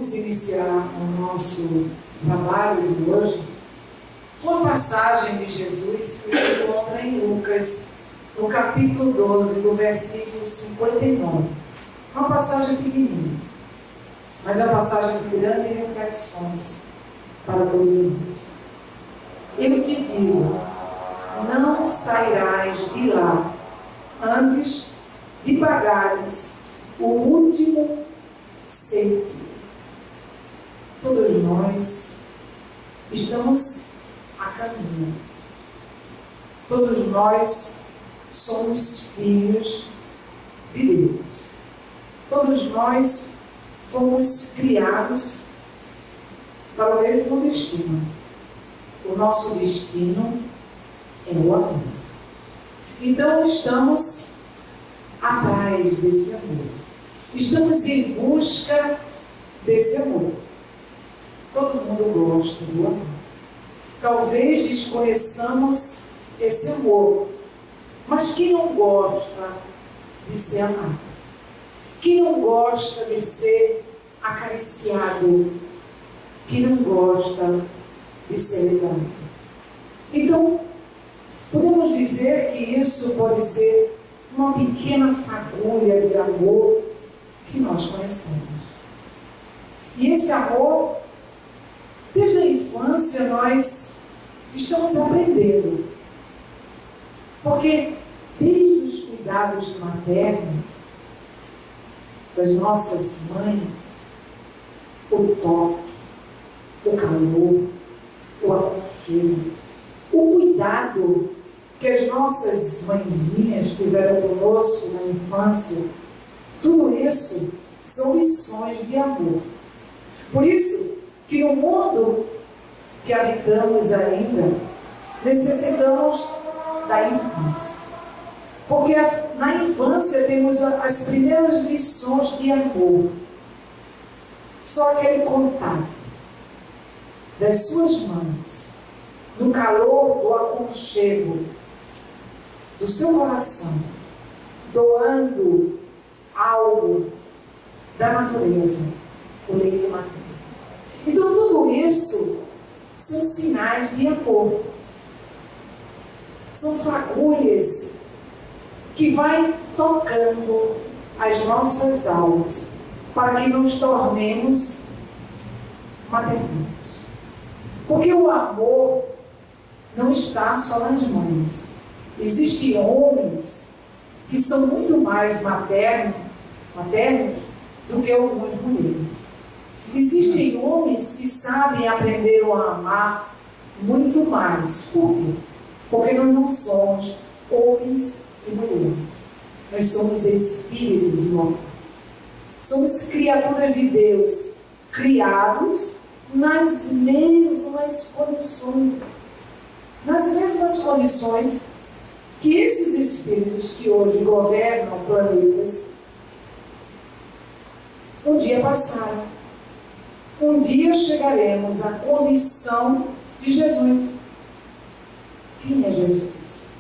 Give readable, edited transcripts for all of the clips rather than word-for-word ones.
vamos iniciar o nosso trabalho de hoje com a passagem de Jesus que se encontra em Lucas, no capítulo 12, do versículo 59. Uma passagem pequenininha, mas é uma passagem de grandes reflexões para todos nós. Eu te digo, não sairás de lá antes de pagares o último cêntimo. Todos nós estamos a caminho. Todos nós somos filhos de Deus. Todos nós fomos criados para o mesmo destino. O nosso destino é o amor. Então estamos atrás desse amor. Estamos em busca desse amor. Todo mundo gosta do amor. Talvez desconheçamos esse amor. Mas quem não gosta de ser amado? Quem não gosta de ser acariciado? Quem não gosta de ser lembrado? Então, podemos dizer que isso pode ser uma pequena fagulha de amor que nós conhecemos. E esse amor, desde a infância, nós estamos aprendendo. Porque desde os cuidados maternos das nossas mães, o toque, o calor, o aconchego, o cuidado que as nossas mãezinhas tiveram conosco na infância, tudo isso são lições de amor. Por isso que no mundo que habitamos ainda, necessitamos da infância. Porque na infância temos as primeiras lições de amor. Só aquele contato das suas mãos, no calor do aconchego do seu coração, doando algo da natureza, o leite materno. Então tudo isso são sinais de amor. São fagulhas que vai tocando as nossas almas para que nos tornemos maternos. Porque o amor não está só nas mães. Existem homens que são muito mais maternos do que algumas mulheres. Existem homens que sabem aprender a amar muito mais. Por quê? Porque nós não somos homens e mulheres. Nós somos espíritos imortais. Somos criaturas de Deus, criados nas mesmas condições. Nas mesmas condições que esses espíritos que hoje governam planetas um dia passaram. Um dia chegaremos à condição de Jesus. Quem é Jesus?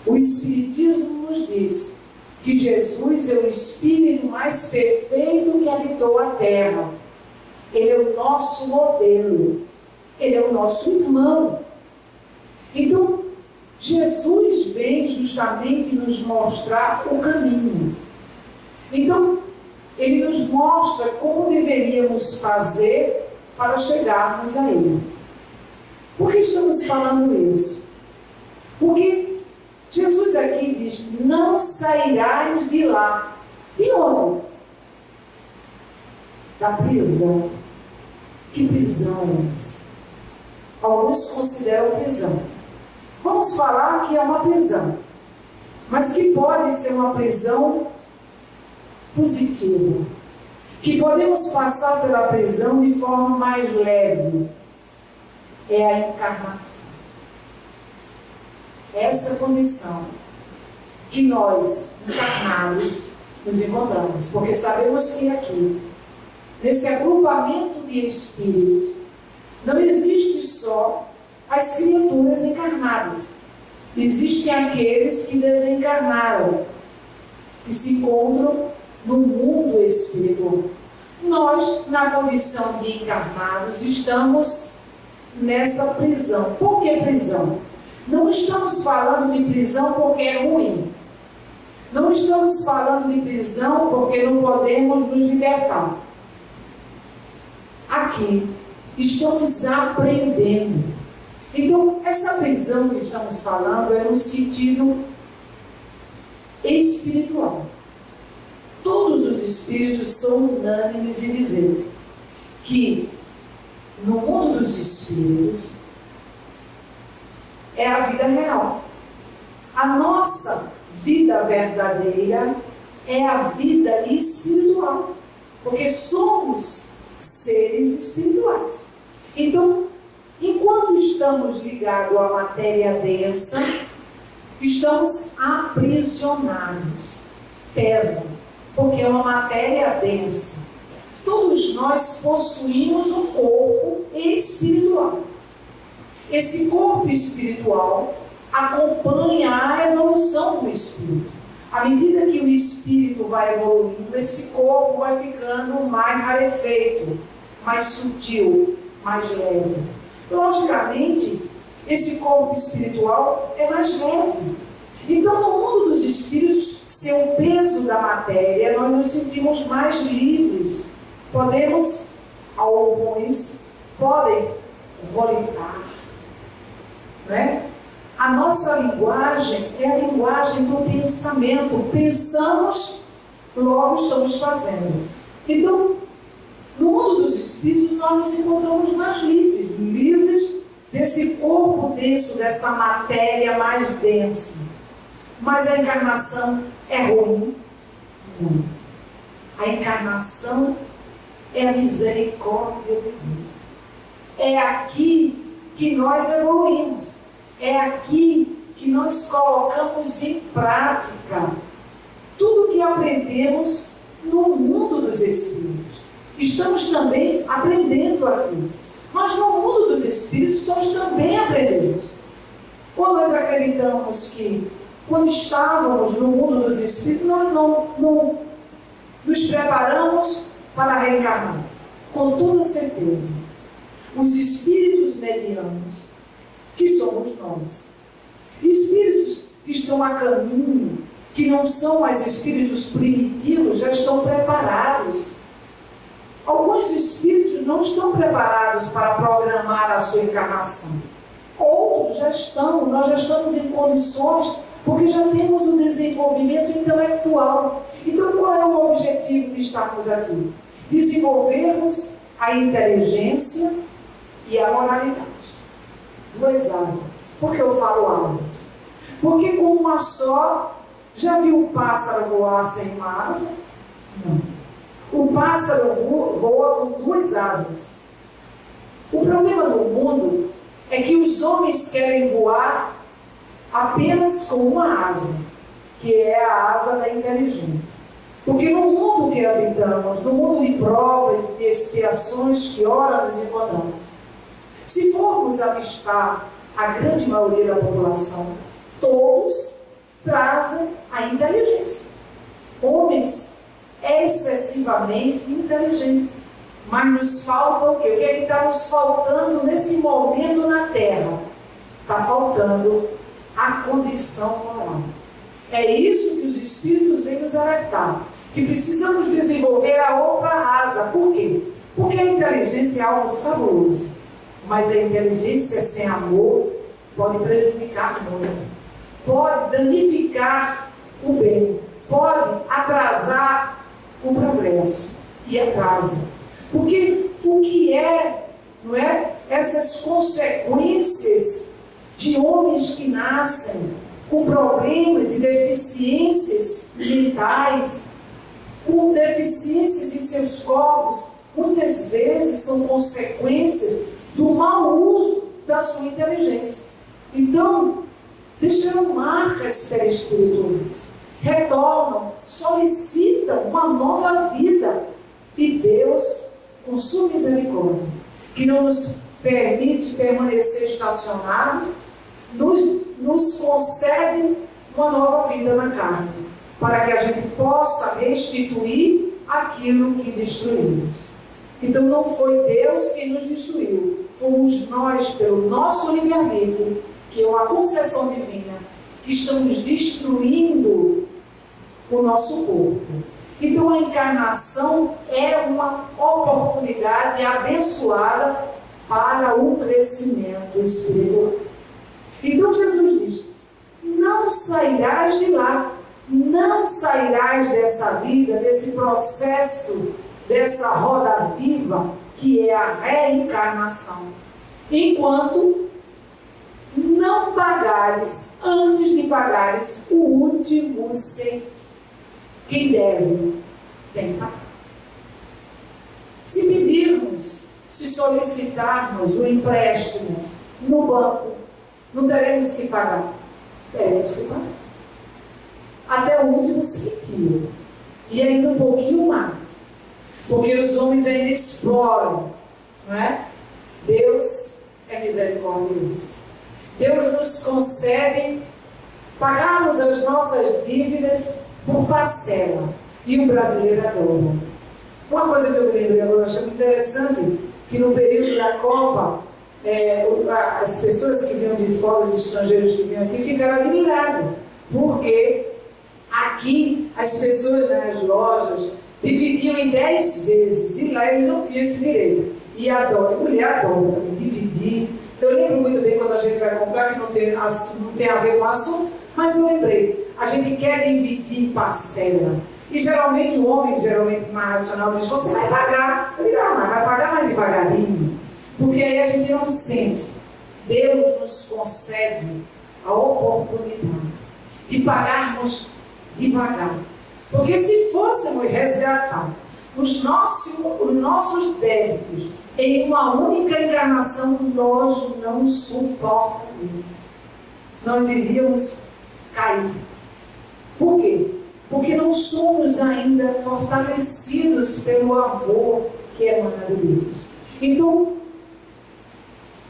O Espiritismo nos diz que Jesus é o Espírito mais perfeito que habitou a Terra. Ele é o nosso modelo. Ele é o nosso irmão. Então, Jesus vem justamente nos mostrar o caminho. Então, Ele nos mostra como deveríamos fazer para chegarmos a Ele. Por que estamos falando isso? Porque Jesus aqui diz, não sairás de lá. De onde? Da prisão. Que prisão é essa? Alguns consideram prisão. Vamos falar que é uma prisão, mas que pode ser uma prisão positiva. Que podemos passar pela prisão de forma mais leve. É a encarnação. Essa condição que nós, encarnados, nos encontramos. Porque sabemos que aqui, nesse agrupamento de espíritos, não existe só as criaturas encarnadas. Existem aqueles que desencarnaram, que se encontram no mundo espiritual. nós, na condição de encarnados, estamos nessa prisão. Por que prisão? Não estamos falando de prisão porque é ruim. Não estamos falando de prisão porque não podemos nos libertar. Aqui, estamos aprendendo. Então, essa prisão que estamos falando é no sentido espiritual. Todos os espíritos são unânimes em dizer que no mundo dos espíritos é a vida real. A nossa vida verdadeira é a vida espiritual, porque somos seres espirituais. Então, enquanto estamos ligados à matéria densa, estamos aprisionados. Pesa, porque é uma matéria densa. Todos nós possuímos um corpo espiritual. Esse corpo espiritual acompanha a evolução do espírito. À medida que o espírito vai evoluindo, esse corpo vai ficando mais rarefeito, mais sutil, mais leve. Logicamente, esse corpo espiritual é mais leve. Então, no mundo dos espíritos, sem o peso da matéria, nós nos sentimos mais livres. Alguns podem volitar, né? A nossa linguagem é a linguagem do pensamento. Pensamos, logo estamos fazendo. Então, no mundo dos espíritos, nós nos encontramos mais livres desse corpo denso, dessa matéria mais densa. Mas a encarnação é ruim? Não. A encarnação é a misericórdia divina. É aqui que nós evoluímos. É aqui que nós colocamos em prática tudo o que aprendemos no mundo dos espíritos. Estamos também aprendendo aqui. Mas no mundo dos espíritos nós também aprendemos. Ou nós acreditamos que quando estávamos no mundo dos espíritos, nós não nos preparamos para reencarnar. Com toda certeza, os espíritos medianos, que somos nós, espíritos que estão a caminho, que não são mais espíritos primitivos, já estão preparados. Alguns espíritos não estão preparados para programar a sua encarnação. Outros já estão, nós já estamos em condições, porque já temos o desenvolvimento intelectual. Então, qual é o objetivo de estarmos aqui? Desenvolvermos a inteligência e a moralidade. Duas asas. Por que eu falo asas? Porque com uma só, já viu um pássaro voar sem uma asa? Não. O pássaro voa com duas asas. O problema do mundo é que os homens querem voar apenas com uma asa, que é a asa da inteligência. Porque no mundo que habitamos, no mundo de provas e de expiações que ora nos encontramos, se formos avistar a grande maioria da população, todos trazem a inteligência. Homens excessivamente inteligentes. Mas nos falta o quê? O que é que está nos faltando nesse momento na Terra? Está faltando a condição moral. É isso que os Espíritos vêm nos alertar. Que precisamos desenvolver a outra asa. Por quê? Porque a inteligência é algo fabuloso. Mas a inteligência sem amor pode prejudicar muito. Pode danificar o bem. Pode atrasar o progresso. E atrasa. Porque o que não é? Essas consequências de homens que nascem com problemas e deficiências mentais, com deficiências em seus corpos, muitas vezes são consequências do mau uso da sua inteligência. Então, deixaram marcas perispirituais, retornam, solicitam uma nova vida. E Deus, com sua misericórdia, que não nos permite permanecer estacionados, nos concede uma nova vida na carne, para que a gente possa restituir aquilo que destruímos. Então não foi Deus quem nos destruiu, fomos nós, pelo nosso livre-arbítrio, que é uma concessão divina, que estamos destruindo o nosso corpo. Então a encarnação é uma oportunidade abençoada para o crescimento espiritual. Então Jesus diz: não sairás de lá, não sairás dessa vida, desse processo, dessa roda viva que é a reencarnação, enquanto não pagares, antes de pagares o último cento. Quem deve, tem que pagar. Se pedirmos, se solicitarmos o empréstimo no banco, não teremos que pagar. Teremos que pagar. Até o último centavo. E ainda um pouquinho mais. Porque os homens ainda exploram, não é? Deus é misericordioso. Deus nos concede pagarmos as nossas dívidas por parcela. E o brasileiro adora. Uma coisa que eu me lembrei agora, achei muito interessante, que no período da Copa, as pessoas que vinham de fora, os estrangeiros que vinham aqui, ficaram admirados. Porque aqui as pessoas nas lojas dividiam em 10 vezes. E lá eles não tinham esse direito. E adora, mulher adora também, dividir. Eu lembro muito bem quando a gente vai comprar, que não tem a ver com o assunto, mas eu lembrei. A gente quer dividir parcela. E geralmente o homem, mais racional, diz: você vai pagar. Eu digo: mas vai pagar mais devagarinho. Porque aí a gente não sente. Deus nos concede a oportunidade de pagarmos devagar. Porque se fôssemos resgatar os nossos débitos em uma única encarnação, nós não suportaríamos. Nós iríamos cair. Por quê? Porque não somos ainda fortalecidos pelo amor que emana de Deus. Então,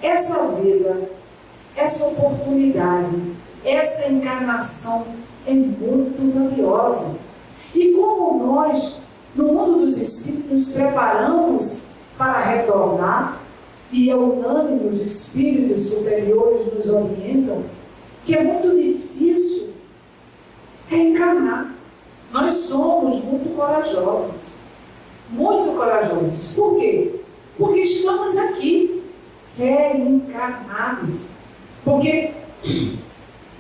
essa vida, essa oportunidade, essa encarnação é muito valiosa. E como nós, no mundo dos espíritos, nos preparamos para retornar, e é unânime, os espíritos superiores nos orientam, que é muito difícil reencarnar. Nós somos muito corajosos. Muito corajosos. Por quê? Porque estamos aqui, reencarnados. Porque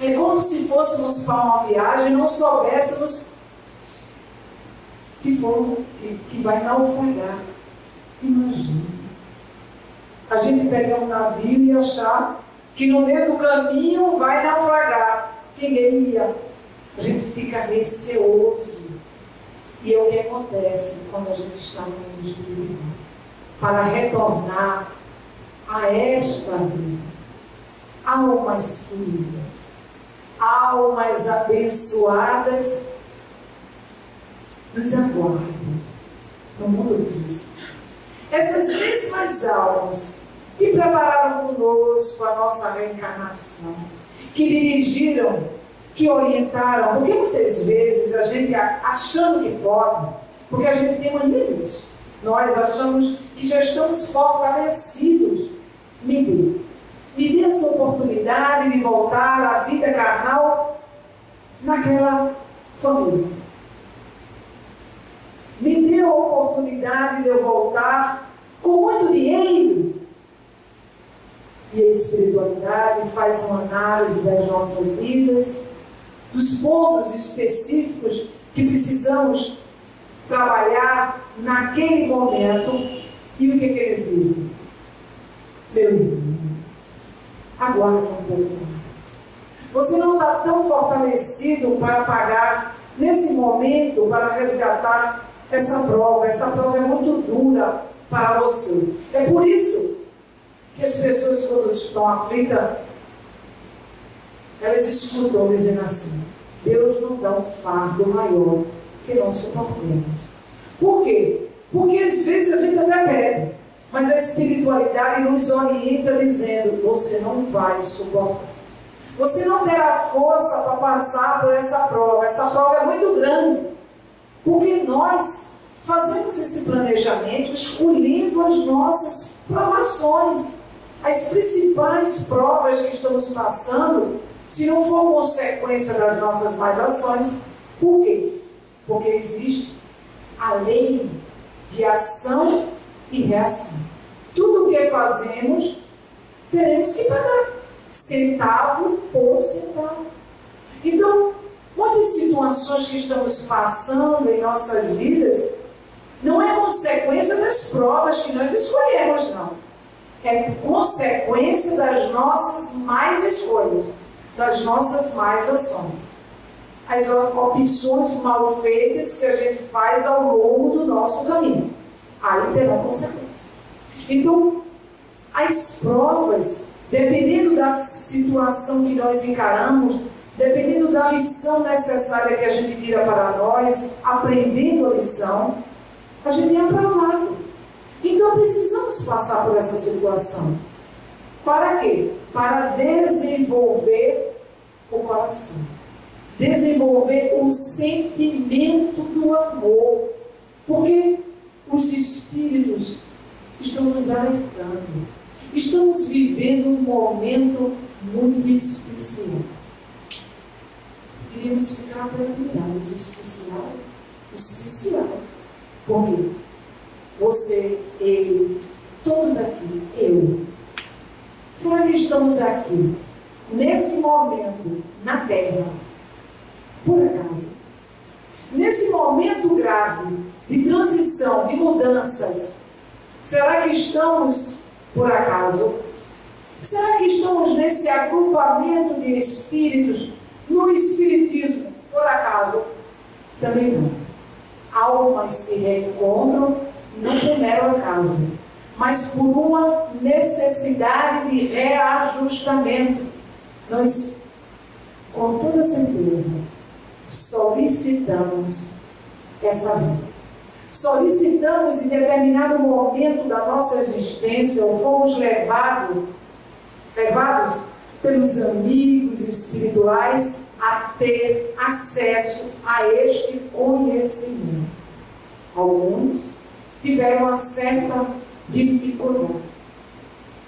é como se fôssemos para uma viagem e não soubéssemos que vai naufragar. Imagina. A gente pegar um navio e achar que no meio do caminho vai naufragar. Ninguém ia. A gente fica receoso. E é o que acontece quando a gente está no mundo espiritual. Para retornar a esta vida. Almas queridas, almas abençoadas, nos aguardam no mundo dos espíritos. Essas mesmas almas que prepararam conosco a nossa reencarnação, que dirigiram, que orientaram, porque muitas vezes a gente, achando que pode, porque a gente tem mania disso, nós achamos que já estamos fortalecidos. Me dê essa oportunidade de voltar à vida carnal naquela família. Me dê a oportunidade de eu voltar com muito dinheiro. E a espiritualidade faz uma análise das nossas vidas, dos pontos específicos que precisamos trabalhar naquele momento. E o que eles dizem? Meu irmão, aguarde um pouco mais. Você não está tão fortalecido para pagar nesse momento, para resgatar essa prova. Essa prova é muito dura para você. É por isso que as pessoas, quando estão aflitas, elas escutam dizendo assim: Deus não dá um fardo maior que nós suportemos. Por quê? Porque às vezes a gente até pede, mas a espiritualidade nos orienta dizendo: você não vai suportar. Você não terá força para passar por essa prova. Essa prova é muito grande. Porque nós fazemos esse planejamento escolhendo as nossas provações, as principais provas que estamos passando, se não for consequência das nossas más ações. Por quê? Porque existe a lei de ação e reação. Tudo o que fazemos, teremos que pagar, centavo por centavo. Então, muitas situações que estamos passando em nossas vidas não é consequência das provas que nós escolhemos, não. É consequência das nossas más escolhas, das nossas más ações. As opções mal feitas que a gente faz ao longo do nosso caminho. Aí terão consequências. Então, as provas, dependendo da situação que nós encaramos, dependendo da lição necessária que a gente tira para nós, aprendendo a lição, a gente é aprovado. Então precisamos passar por essa situação. Para quê? Para desenvolver o coração. Desenvolver o sentimento do amor. Porque os Espíritos estão nos alertando. Estamos vivendo um momento muito especial. Queríamos ficar admirados. Especial. Por quê? Você, ele, todos aqui, eu. Será que estamos aqui, nesse momento, na Terra, por acaso? Nesse momento grave de transição, de mudanças, será que estamos por acaso? Será que estamos nesse agrupamento de espíritos, no Espiritismo, por acaso? Também não. Almas se reencontram não por mero acaso, mas por uma necessidade de reajustamento. Nós, com toda certeza, solicitamos essa vida. Solicitamos em determinado momento da nossa existência, ou fomos levados pelos amigos espirituais a ter acesso a este conhecimento. Alguns tiveram uma certa dificuldade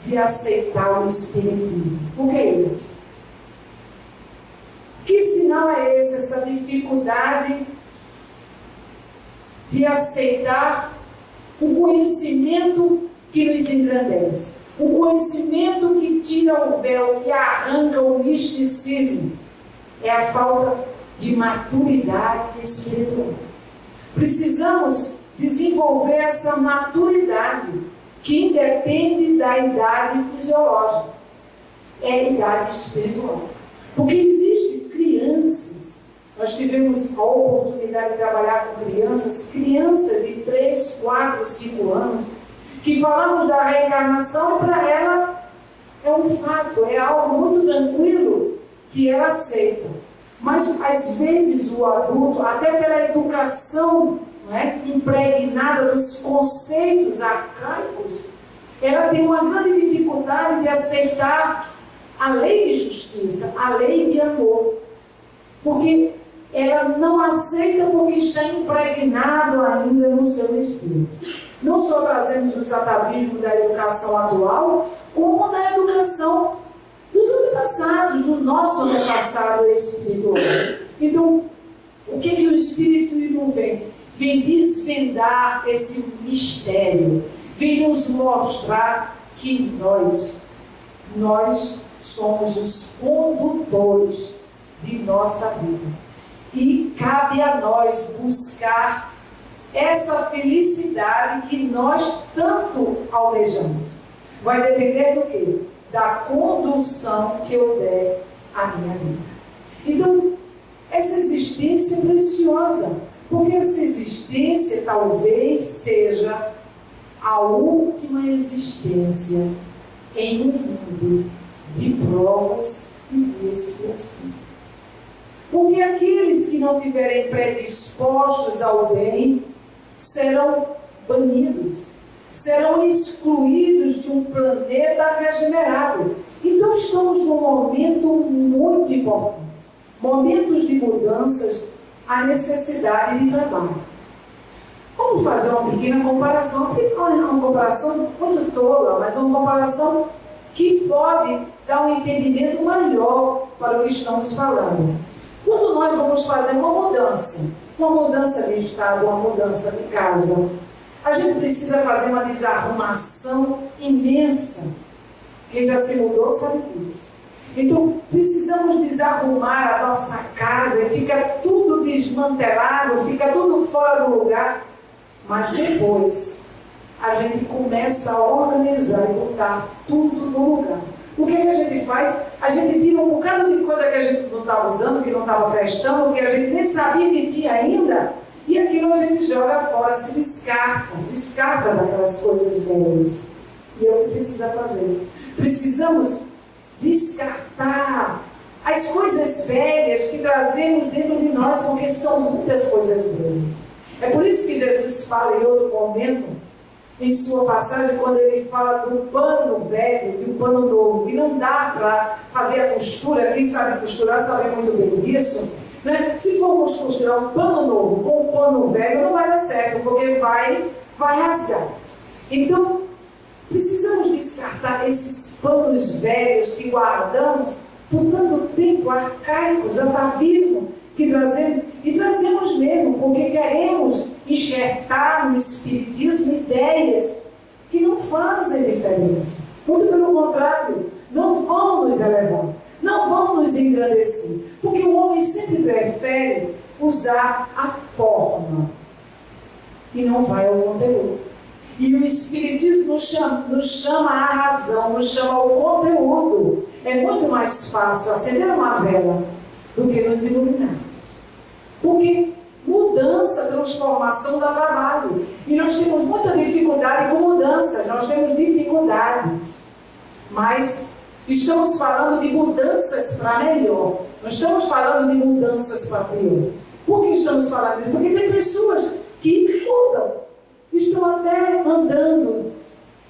de aceitar o Espiritismo. Por que isso? Que sinal é esse, essa dificuldade de aceitar o conhecimento que nos engrandece? O conhecimento que tira o véu, que arranca o misticismo, é a falta de maturidade espiritual. Precisamos desenvolver essa maturidade que independe da idade fisiológica, é a idade espiritual. Porque existem crianças, nós tivemos a oportunidade de trabalhar com crianças de 3, 4, 5 anos, que falamos da reencarnação, para ela é um fato, é algo muito tranquilo que ela aceita. Mas às vezes o adulto, até pela educação, impregnada dos conceitos arcaicos, ela tem uma grande dificuldade de aceitar a lei de justiça, a lei de amor, porque ela não aceita porque está impregnado ainda no seu espírito. Não só trazemos os atavismos da educação atual, como da educação dos antepassados, do nosso antepassado espiritual. Então, o que o Espiritismo vem? Vem desvendar esse mistério, vem nos mostrar que nós somos os condutores de nossa vida. E cabe a nós buscar essa felicidade que nós tanto almejamos. Vai depender do quê? Da condução que eu der à minha vida. Então, essa existência é preciosa, porque essa existência talvez seja a última existência em um mundo de provas e de expiações. Porque aqueles que não tiverem predispostos ao bem serão banidos, serão excluídos de um planeta regenerado. Então estamos num momento muito importante, momentos de mudanças, a necessidade de trabalho. Vamos Vamos fazer uma pequena comparação, uma comparação muito tola, mas uma comparação que pode dar um entendimento maior para o que estamos falando. Quando nós vamos fazer uma mudança de estado, uma mudança de casa, a gente precisa fazer uma desarrumação imensa. Quem já se mudou sabe disso. Então, precisamos desarrumar a nossa casa e fica tudo desmantelado, fica tudo fora do lugar. Mas depois, a gente começa a organizar e botar tudo no lugar. O que é que a gente faz? A gente tira um bocado de coisa que a gente não estava usando, que não estava prestando, que a gente nem sabia que tinha ainda, e aquilo a gente joga fora, se descarta daquelas coisas velhas. E é o que precisa fazer. Precisamos descartar as coisas velhas que trazemos dentro de nós, porque são muitas coisas velhas. É por isso que Jesus fala em outro momento, em sua passagem, quando ele fala do pano velho e do pano novo, que não dá para fazer a costura. Quem sabe costurar sabe muito bem disso, né? Se formos costurar um pano novo com um pano velho, não vai dar certo, porque vai rasgar. Então, precisamos descartar esses panos velhos que guardamos por tanto tempo, arcaicos, atavismo, que trazemos mesmo, porque queremos enxertar no Espiritismo ideias que não fazem diferença. Muito pelo contrário, não vão nos elevar, não vão nos engrandecer, porque o homem sempre prefere usar a forma e não vai ao conteúdo. E o Espiritismo nos chama à razão, nos chama ao conteúdo. É muito mais fácil acender uma vela do que nos iluminarmos. Porque mudança, transformação dá trabalho. E nós temos muita dificuldade com mudanças, nós temos dificuldades. Mas estamos falando de mudanças para melhor. Não estamos falando de mudanças para pior. Por que estamos falando disso? Porque tem pessoas que mudam. Estão até andando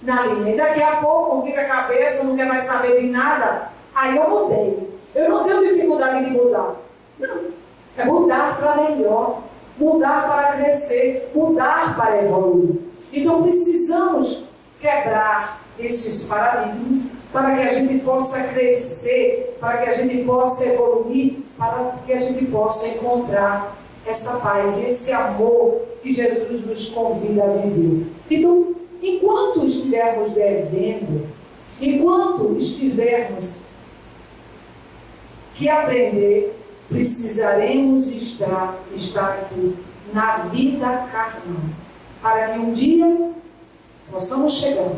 na linha. E daqui a pouco vira a cabeça, não quer mais saber de nada. Aí eu mudei. Eu não tenho dificuldade de mudar. Não. É mudar para melhor. Mudar para crescer. Mudar para evoluir. Então precisamos quebrar esses paradigmas para que a gente possa crescer, para que a gente possa evoluir, para que a gente possa encontrar essa paz e esse amor que Jesus nos convida a viver. Então, enquanto estivermos devendo, enquanto estivermos que aprender, precisaremos estar aqui na vida carnal, para que um dia possamos chegar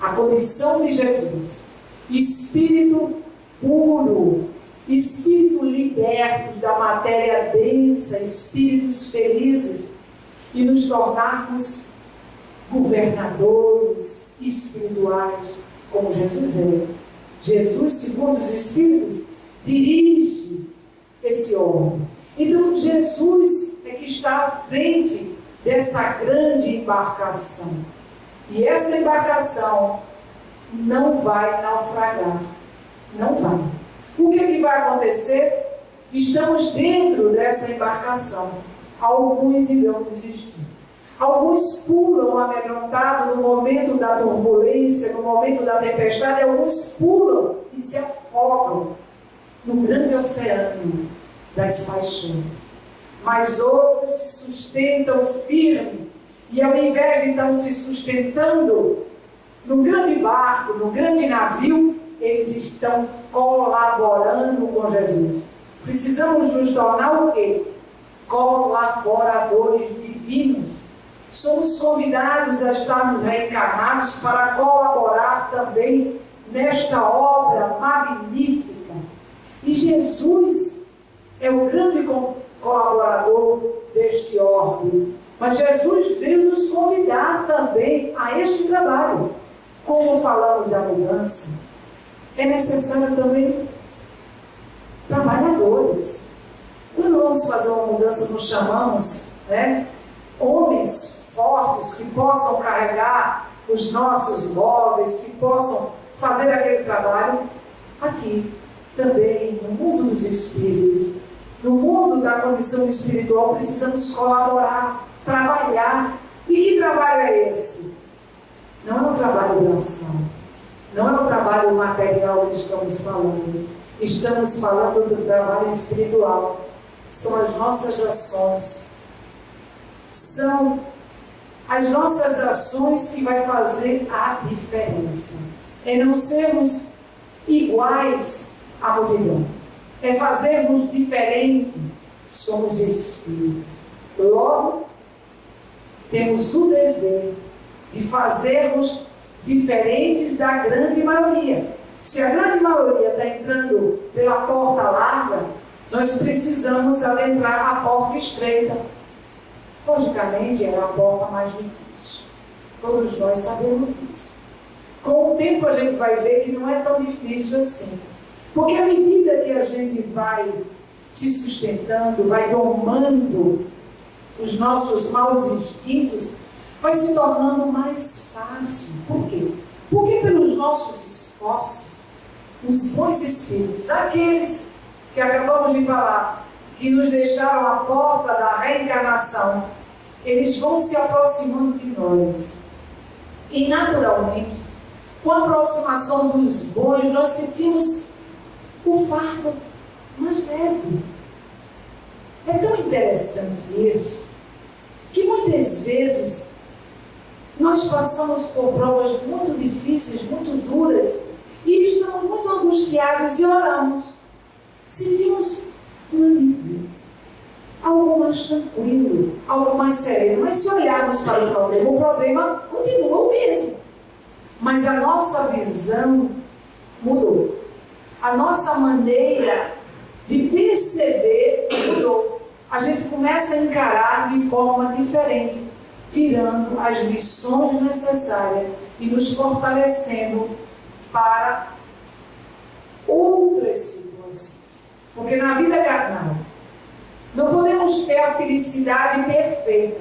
à condição de Jesus, espírito puro, espírito liberto da matéria densa, espíritos felizes, e nos tornarmos governadores espirituais, como Jesus é. Jesus, segundo os Espíritos, dirige esse homem. Então, Jesus é que está à frente dessa grande embarcação. E essa embarcação não vai naufragar. Não vai. O que é que vai acontecer? Estamos dentro dessa embarcação. Alguns irão desistir. Alguns pulam amedrontados no momento da turbulência, no momento da tempestade. Alguns pulam e se afogam no grande oceano das paixões. Mas outros se sustentam firme. E ao invés de então se sustentando no grande barco, no grande navio, eles estão colaborando com Jesus. Precisamos nos tornar o quê? Colaboradores divinos. Somos convidados a estarmos reencarnados para colaborar também nesta obra magnífica. E Jesus é o grande colaborador deste orbe. Mas Jesus veio nos convidar também a este trabalho. Como falamos da mudança, é necessário também trabalhadores. Quando vamos fazer uma mudança, nos chamamos, homens fortes que possam carregar os nossos móveis, que possam fazer aquele trabalho. Aqui também, no mundo dos espíritos, no mundo da condição espiritual, precisamos colaborar, trabalhar E que trabalho é esse? Não é um trabalho braçal, não é um trabalho material que estamos falando. Estamos falando do trabalho espiritual. São as nossas ações. São as nossas ações que vai fazer a diferença. É não sermos iguais à multidão. É fazermos diferente. Somos espíritos. Logo, temos o dever de fazermos diferentes da grande maioria. Se a grande maioria está entrando pela porta larga, nós precisamos adentrar a porta estreita. Logicamente, é a porta mais difícil. Todos nós sabemos disso. Com o tempo a gente vai ver que não é tão difícil assim. Porque à medida que a gente vai se sustentando, vai domando os nossos maus instintos, vai se tornando mais fácil. Por quê? Porque pelos nossos esforços, os bons espíritos, aqueles que acabamos de falar, que nos deixaram à porta da reencarnação, eles vão se aproximando de nós. E naturalmente, com a aproximação dos bons, nós sentimos o fardo mais leve. É tão interessante isso, que muitas vezes nós passamos por provas muito difíceis, muito duras, e estamos muito angustiados e oramos. Sentimos um alívio, algo mais tranquilo, algo mais sereno. Mas se olharmos para o problema continua o mesmo. Mas a nossa visão mudou. A nossa maneira de perceber mudou. A gente começa a encarar de forma diferente, tirando as lições necessárias e nos fortalecendo para outras situações. Porque na vida carnal, não podemos ter a felicidade perfeita,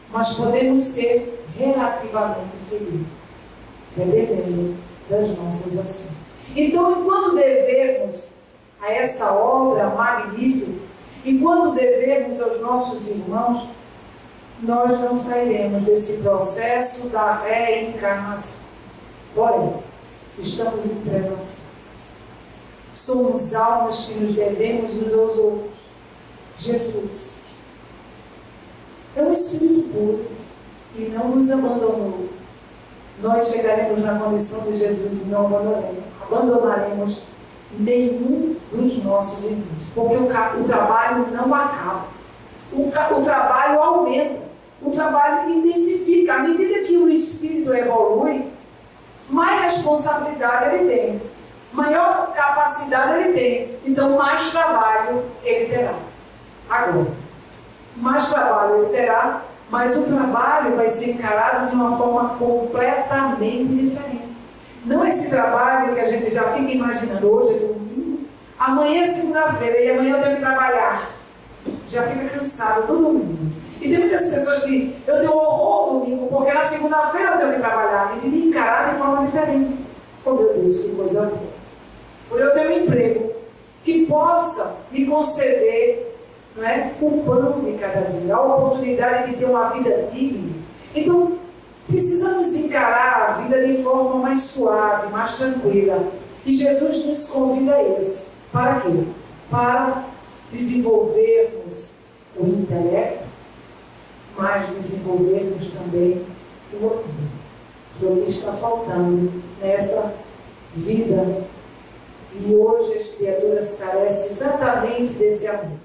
mas podemos ser relativamente felizes, dependendo das nossas ações. Então, enquanto devemos a essa obra magnífica, enquanto devemos aos nossos irmãos, nós não sairemos desse processo da reencarnação. Porém, estamos entrelaçados. Somos almas que nos devemos uns aos outros. Jesus é um Espírito puro e não nos abandonou. Nós chegaremos na condição de Jesus e não abandonaremos nenhum dos nossos irmãos, porque o trabalho não acaba. O trabalho aumenta, o trabalho intensifica. À medida que o espírito evolui, mais responsabilidade ele tem, maior capacidade ele tem, então mais trabalho ele terá. Agora, mais trabalho ele terá, mas o trabalho vai ser encarado de uma forma completamente diferente. Não esse trabalho que a gente já fica imaginando, hoje é domingo, amanhã é segunda-feira e amanhã eu tenho que trabalhar. Já fica cansado do domingo. E tem muitas pessoas que eu tenho horror do domingo, porque na segunda-feira eu tenho que trabalhar. E viria encarado de forma diferente. Oh meu Deus, que coisa boa. Por eu ter um emprego que possa me conceder, não é, o pão de cada dia, a oportunidade de ter uma vida digna. Então, precisamos encarar a vida de forma mais suave, mais tranquila. E Jesus nos convida a isso. Para quê? Para desenvolvermos o intelecto, mas desenvolvermos também o amor. Que é o que está faltando nessa vida. E hoje as criaturas carecem exatamente desse amor.